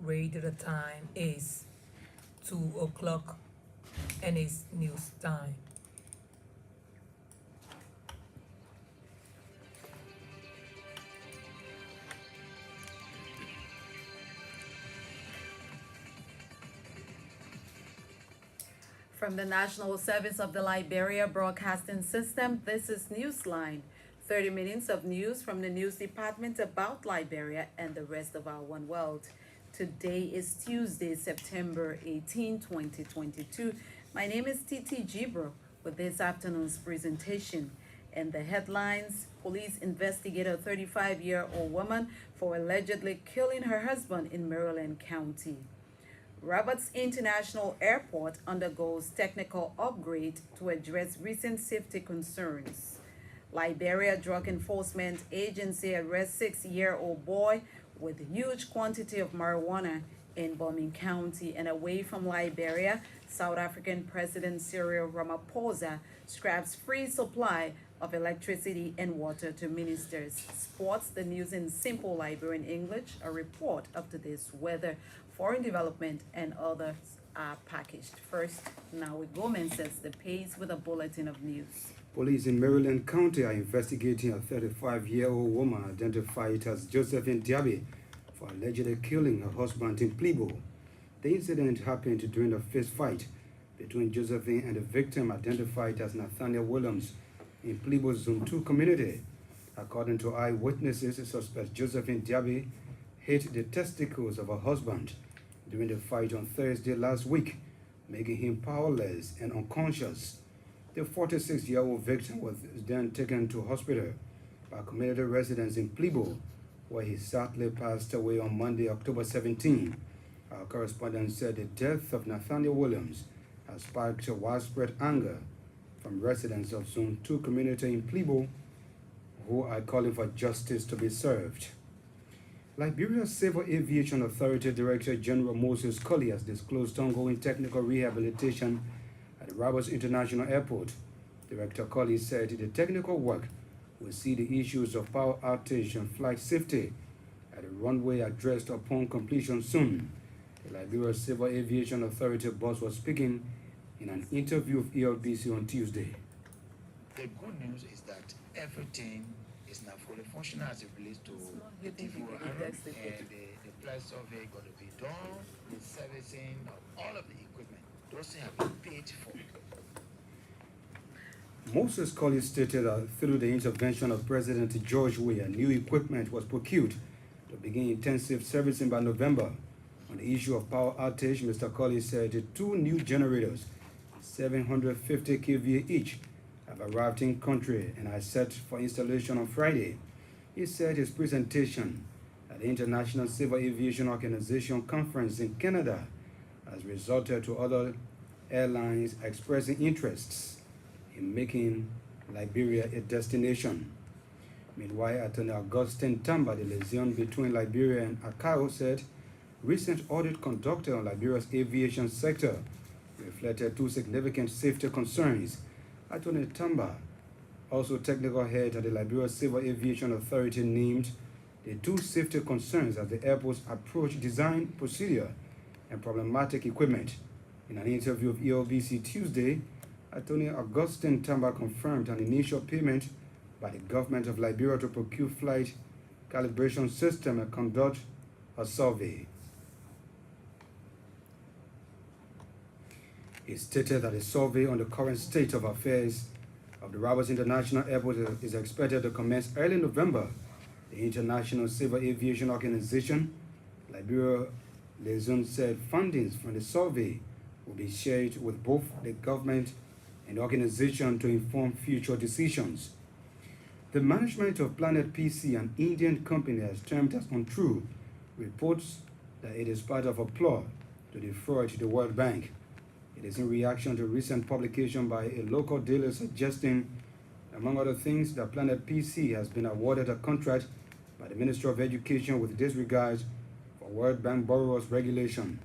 Radio time is 2 o'clock and it's news time. From the National Service of the Liberia Broadcasting System, this is Newsline. 30 minutes of news from the news department about Liberia and the rest of our one world. Today is Tuesday, September 18, 2022. My name is Titi Gibro with this afternoon's presentation. And the headlines: police investigate a 35-year-old woman for allegedly killing her husband in Maryland County. Roberts International Airport undergoes technical upgrade to address recent safety concerns. Liberia Drug Enforcement Agency arrests 6-year-old boy with huge quantity of marijuana in Bomin County. And away from Liberia, South African President Cyril Ramaphosa scraps free supply of electricity and water to ministers. Sports, the news in simple Liberian English, a report of today's weather, foreign development, and others are packaged. First, Nawi Gomes sets the pace with a bulletin of news. Police in Maryland County are investigating a 35-year-old woman identified as Josephine Diaby for allegedly killing her husband in Plebo. The incident happened during a fist fight between Josephine and the victim identified as Nathaniel Williams in Plebo's Zone 2 community. According to eyewitnesses, suspect Josephine Diaby hit the testicles of her husband during the fight on Thursday last week, making him powerless and unconscious. The 46-year-old victim was then taken to hospital by community residents in Plebo, where he sadly passed away on Monday, October 17. Our correspondent said the death of Nathaniel Williams has sparked widespread anger from residents of Zone 2 community in Plebo, who are calling for justice to be served. Liberia's Civil Aviation Authority Director General Moses Colley has disclosed ongoing technical rehabilitation at the Roberts International Airport. Director Colley said the technical work will see the issues of power outage and flight safety at the runway addressed upon completion soon. The Liberia Civil Aviation Authority boss was speaking in an interview with ELBC on Tuesday. The good news is that everything is now fully functional as it relates to the TVO and the flight survey going to be done, the servicing of all of the equipment. Those things have been paid for. Moses Colley stated that through the intervention of President George Weah, new equipment was procured to begin intensive servicing by November. On the issue of power outage, Mr. Colley said the 2 new generators, 750 kVA each, have arrived in country and are set for installation on Friday. He said his presentation at the International Civil Aviation Organization conference in Canada has resulted to other airlines expressing interests in making Liberia a destination. Meanwhile, Attorney Augustine Tamba, the liaison between Liberia and ICAO, said recent audit conducted on Liberia's aviation sector reflected 2 significant safety concerns. Attorney Tamba, also technical head at the Liberia Civil Aviation Authority, named the 2 safety concerns as the airport's approach, design, procedure, and problematic equipment. In an interview with ELBC Tuesday, Attorney Augustine Tamba confirmed an initial payment by the government of Liberia to procure flight calibration system and conduct a survey. He stated that a survey on the current state of affairs of the Roberts International Airport is expected to commence early November. The International Civil Aviation Organization, Liberia liaison, said fundings from the survey will be shared with both the government and the organization to inform future decisions. The management of Planet PC, an Indian company, has termed as untrue reports that it is part of a plot to defraud the World Bank. It is in reaction to recent publication by a local dealer suggesting, among other things, that Planet PC has been awarded a contract by the Ministry of Education with disregard for World Bank borrowers regulation.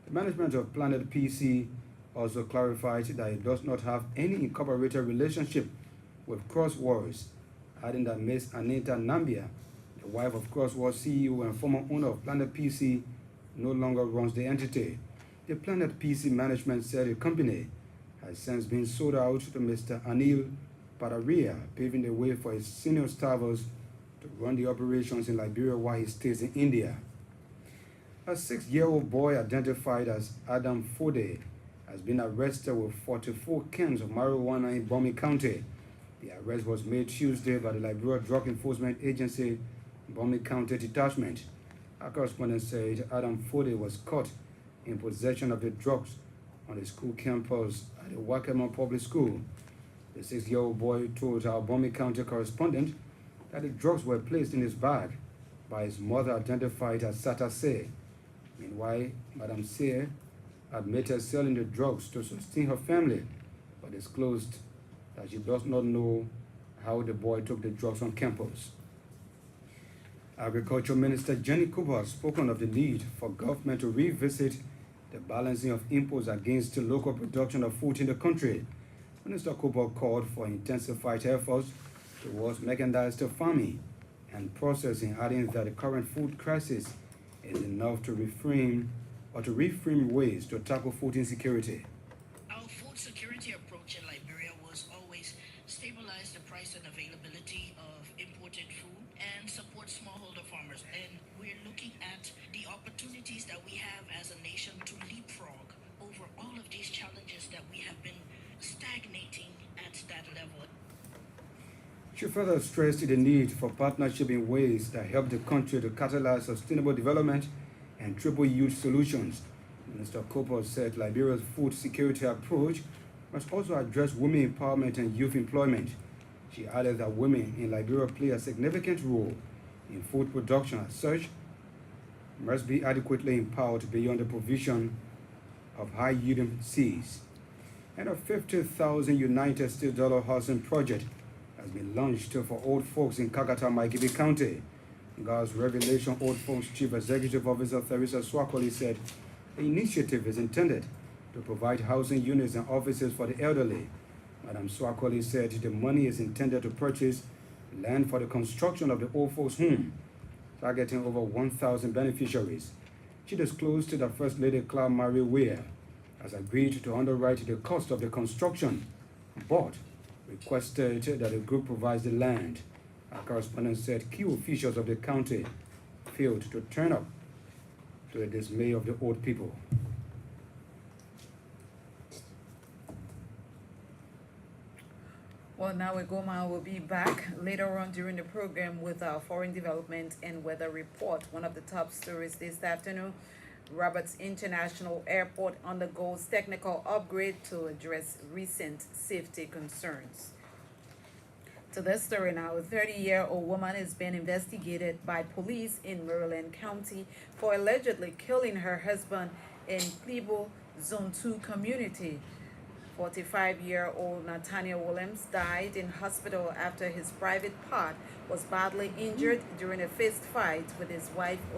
The management of Planet PC also clarified that it does not have any incorporated relationship with Crosswords, adding that Ms. Anita Nambia, the wife of Crosswords CEO and former owner of Planet PC, no longer runs the entity. The Planet PC Management said the company has since been sold out to Mr. Anil Padaria, paving the way for his senior staffers to run the operations in Liberia while he stays in India. A 6-year-old boy identified as Adam Fode has been arrested with 44 cans of marijuana in Bomi County. The arrest was made Tuesday by the Liberia Drug Enforcement Agency, Bomi County Detachment. Our correspondent said Adam Fode was caught in possession of the drugs on the school campus at the Wakema Public School. The 6-year-old boy told our Bomi County correspondent that the drugs were placed in his bag by his mother, identified as Sata Se. Meanwhile, Madam Se admitted selling the drugs to sustain her family, but disclosed that she does not know how the boy took the drugs on campus. Agriculture Minister Jenny Cooper has spoken of the need for government to revisit the balancing of imports against the local production of food in the country. Minister Cooper called for intensified efforts towards mechanized farming and processing, adding that the current food crisis is enough to reframe ways to tackle food insecurity. Our food security approach in Liberia was always stabilize the price and availability of imported food and support smallholder farmers. And we're looking at the opportunities that we have as a nation to leapfrog over all of these challenges that we have been stagnating at that level. She further stressed the need for partnership in ways that help the country to catalyze sustainable development and triple youth solutions. Minister Cooper said Liberia's food security approach must also address women empowerment and youth employment. She added that women in Liberia play a significant role in food production. As such, must be adequately empowered beyond the provision of high-yielding seeds. And a 50,000 United States dollar housing project has been launched for old folks in Kakata, Maikibi County. God's Revelation Old Folks Chief Executive Officer Theresa Swakoli said the initiative is intended to provide housing units and offices for the elderly. Madam Swakoli said the money is intended to purchase land for the construction of the old folks' home, targeting over 1,000 beneficiaries. She disclosed that First Lady Clara Marie Weir has agreed to underwrite the cost of the construction, but requested that the group provides the land. Our correspondent said key officials of the county failed to turn up, to the dismay of the old people. Well, now Goma will be back later on during the program with our foreign development and weather report. One of the top stories this afternoon, Roberts International Airport undergoes technical upgrade to address recent safety concerns. To this story now, a 30-year-old woman is being investigated by police in Maryland County for allegedly killing her husband in Plebo Zone 2 community. 45-year-old Nathaniel Williams died in hospital after his private part was badly injured during a fist fight with his wife over